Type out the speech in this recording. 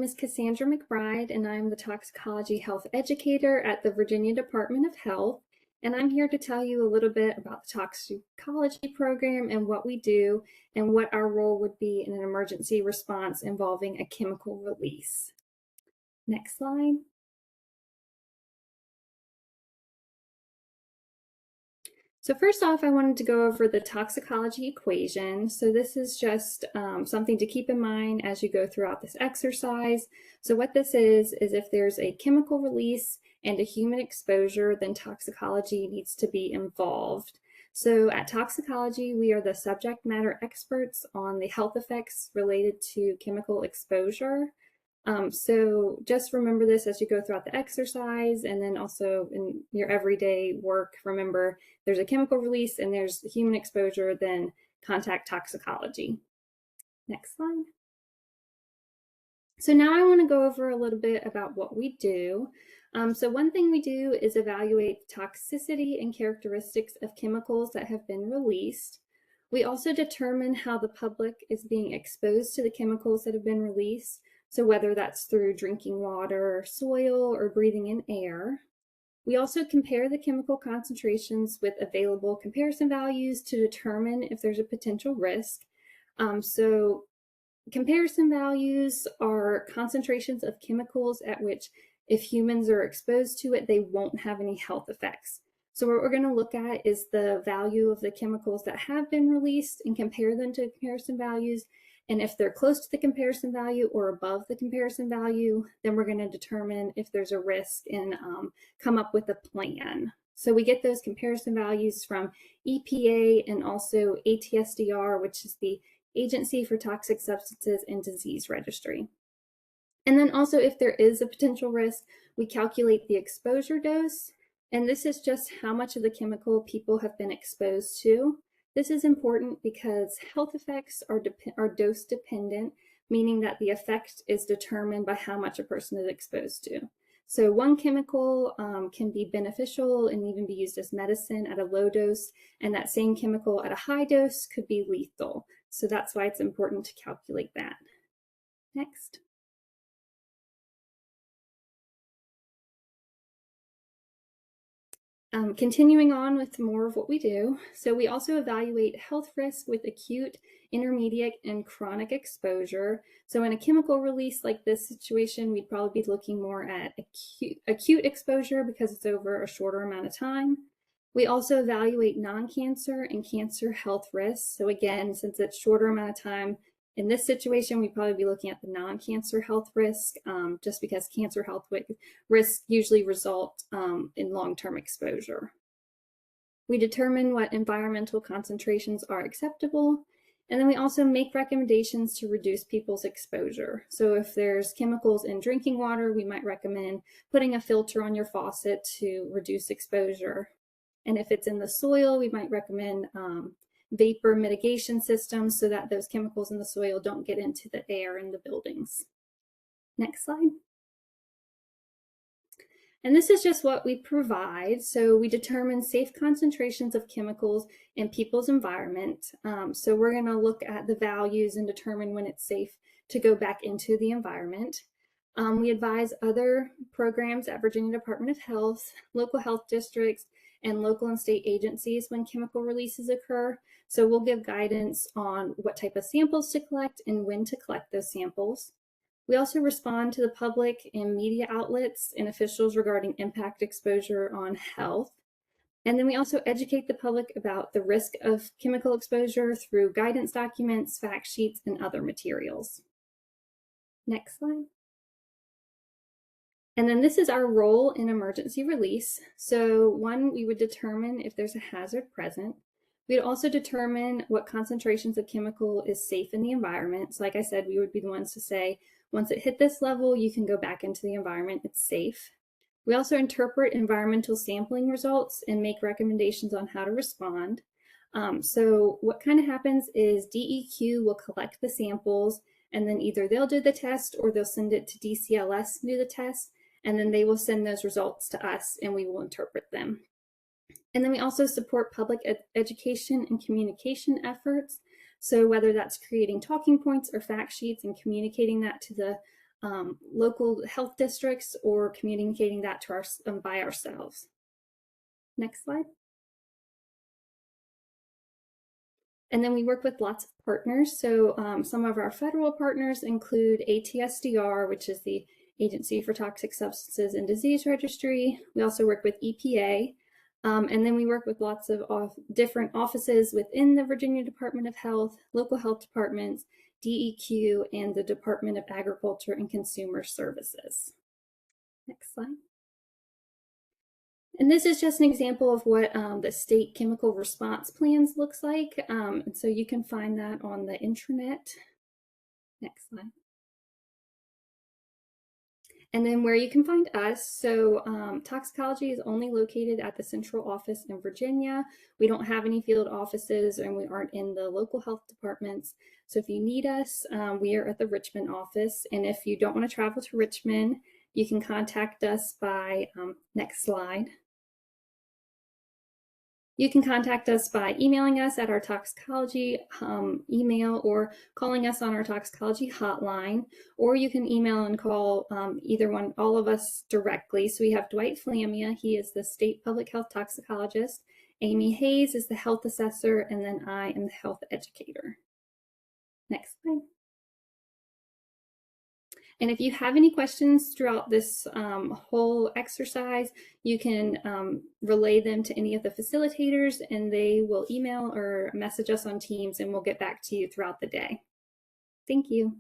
is Cassandra McBride, and I'm the Toxicology Health Educator at the Virginia Department of Health. And I'm here to tell you a little bit about the toxicology program and what we do and what our role would be in an emergency response involving a chemical release. Next slide. So first off, I wanted to go over the toxicology equation. So this is just something to keep in mind as you go throughout this exercise. So what this is if there's a chemical release and a human exposure, then toxicology needs to be involved. So at Toxicology, we are the subject matter experts on the health effects related to chemical exposure. So just remember this as you go throughout the exercise, and then also in your everyday work, remember there's a chemical release and there's human exposure, then contact toxicology. Next slide. So now I want to go over a little bit about what we do. So one thing we do is evaluate the toxicity and characteristics of chemicals that have been released. We also determine how the public is being exposed to the chemicals that have been released. So whether that's through drinking water, soil, or breathing in air. We also compare the chemical concentrations with available comparison values to determine if there's a potential risk. So comparison values are concentrations of chemicals at which if humans are exposed to it, they won't have any health effects. So what we're going to look at is the value of the chemicals that have been released and compare them to comparison values. And if they're close to the comparison value or above the comparison value, then we're going to determine if there's a risk and come up with a plan. So we get those comparison values from EPA and also ATSDR, which is the Agency for Toxic Substances and Disease Registry. And then also if there is a potential risk, we calculate the exposure dose. And this is just how much of the chemical people have been exposed to. This is important because health effects are dose dependent, meaning that the effect is determined by how much a person is exposed to. So one chemical can be beneficial and even be used as medicine at a low dose, and that same chemical at a high dose could be lethal. So that's why it's important to calculate that. Next. Continuing on with more of what we do. So we also evaluate health risk with acute, intermediate, and chronic exposure. So in a chemical release like this situation, we'd probably be looking more at acute exposure because it's over a shorter amount of time. We also evaluate non-cancer and cancer health risks. So again, since it's shorter amount of time, in this situation, we'd probably be looking at the non-cancer health risk, just because cancer health risks usually result in long-term exposure. We determine what environmental concentrations are acceptable, and then we also make recommendations to reduce people's exposure. So if there's chemicals in drinking water, we might recommend putting a filter on your faucet to reduce exposure. And if it's in the soil, we might recommend vapor mitigation systems so that those chemicals in the soil don't get into the air in the buildings. Next slide. And this is just what we provide. So we determine safe concentrations of chemicals in people's environment. So we're going to look at the values and determine when it's safe to go back into the environment. We advise other programs at Virginia Department of Health, local health districts, and local and state agencies when chemical releases occur. So we'll give guidance on what type of samples to collect and when to collect those samples. We also respond to the public and media outlets and officials regarding impact exposure on health. And then we also educate the public about the risk of chemical exposure through guidance documents, fact sheets, and other materials. Next slide. And then this is our role in emergency release. So one, we would determine if there's a hazard present. We'd also determine what concentrations of chemical is safe in the environment. So like I said, we would be the ones to say, once it hit this level, you can go back into the environment, it's safe. We also interpret environmental sampling results and make recommendations on how to respond. So what kind of happens is DEQ will collect the samples, and then either they'll do the test or they'll send it to DCLS to do the test, and then they will send those results to us and we will interpret them. And then we also support public education and communication efforts. So whether that's creating talking points or fact sheets and communicating that to the local health districts or communicating that to by ourselves. Next slide. And then we work with lots of partners. So some of our federal partners include ATSDR, which is the Agency for Toxic Substances and Disease Registry. We also work with EPA. And then we work with lots of different offices within the Virginia Department of Health, local health departments, DEQ, and the Department of Agriculture and Consumer Services. Next slide. And this is just an example of what the state chemical response plans looks like. And so you can find that on the intranet. Next slide. And then where you can find us. So Toxicology is only located at the central office in Virginia. We don't have any field offices and we aren't in the local health departments. So if you need us, we are at the Richmond office. And if you don't want to travel to Richmond, you can contact us by, next slide. You can contact us by emailing us at our toxicology email or calling us on our toxicology hotline, or you can email and call either one, all of us directly. So we have Dwight Flamia, he is the state public health toxicologist. Amy Hayes is the health assessor, and then I am the health educator. Next slide. And if you have any questions throughout this whole exercise, you can relay them to any of the facilitators and they will email or message us on Teams and we'll get back to you throughout the day. Thank you.